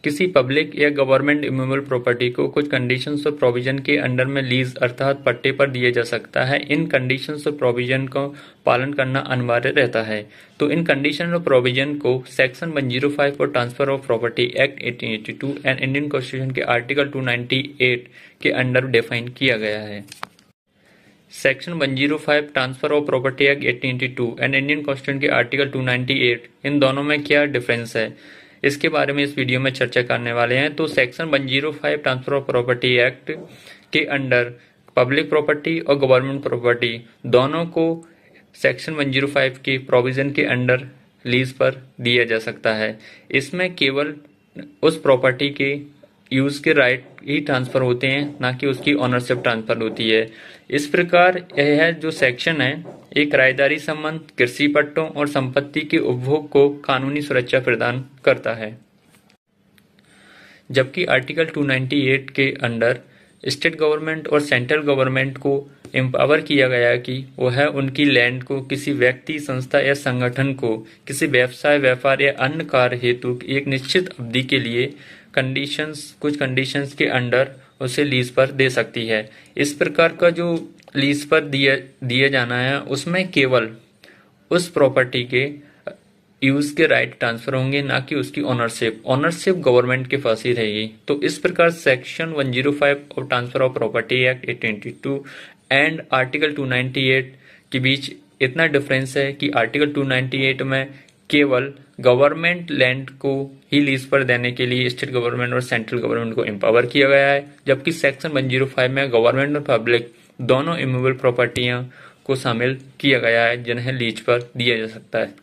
किसी पब्लिक या government immovable property को कुछ कंडीशंस और प्रोविजन के अंडर में लीज अर्थात पट्टे पर दिया जा सकता है। इन कंडीशंस और प्रोविजन को पालन करना अनिवार्य रहता है। तो इन कंडीशन और प्रोविजन को सेक्शन 105 और transfer of property act 1882 and Indian constitution के आर्टिकल 298 के अंडर डिफाइन किया गया है। Section 105 transfer of property act 1882 and Indian constitution के आर्टिकल 298, इन दोनों में क्या डिफरेंस है, इसके बारे में इस वीडियो में चर्चा करने वाले हैं। तो section 105 transfer of property act के अंडर पब्लिक प्रॉपर्टी और गवर्नमेंट प्रॉपर्टी दोनों को सेक्शन 105 के प्रोविजन के अंडर लीज पर दिया जा सकता है। इसमें केवल उस प्रॉपर्टी के यूज के राइट ही ट्रांसफर होते हैं, ना कि उसकी ऑनरशिप ट्रांसफर होती है। इस प्रकार यह जो सेक्शन है एक किराएदारी संबंध, कृषि पट्टों और संपत्ति के उपभोग को कानूनी सुरक्षा प्रदान करता है। जबकि आर्टिकल 298 के अंडर स्टेट गवर्नमेंट और सेंट्रल गवर्नमेंट को एम्पावर किया गया कि वह उनकी लैंड को किसी व्यक्ति, संस्था या संगठन को किसी व्यवसाय, व्यापार या अन्य कार्य हेतु एक निश्चित अवधि के लिए कुछ कंडीशंस के अंडर उसे लीज पर दे सकती है। इस प्रकार का जो लीज पर दिया जाना है उसमें केवल उस प्रॉपर्टी के यूज के राइट ट्रांसफर होंगे, ना कि उसकी ऑनरशिप गवर्नमेंट के पास ही रहेगी। तो इस प्रकार section 105 of transfer of property act 1882 and article 298 के बीच इतना डिफरेंस है कि आर्टिकल 298 में केवल गवर्नमेंट लैंड को ही लीज पर देने के लिए स्टेट गवर्नमेंट और सेंट्रल गवर्नमेंट को एम्पावर किया गया है, जबकि सेक्शन 105 में गवर्नमेंट और पब्लिक दोनों इमूवेबल प्रॉपर्टियां को शामिल किया गया है जिन्हें लीज पर दिया जा सकता है।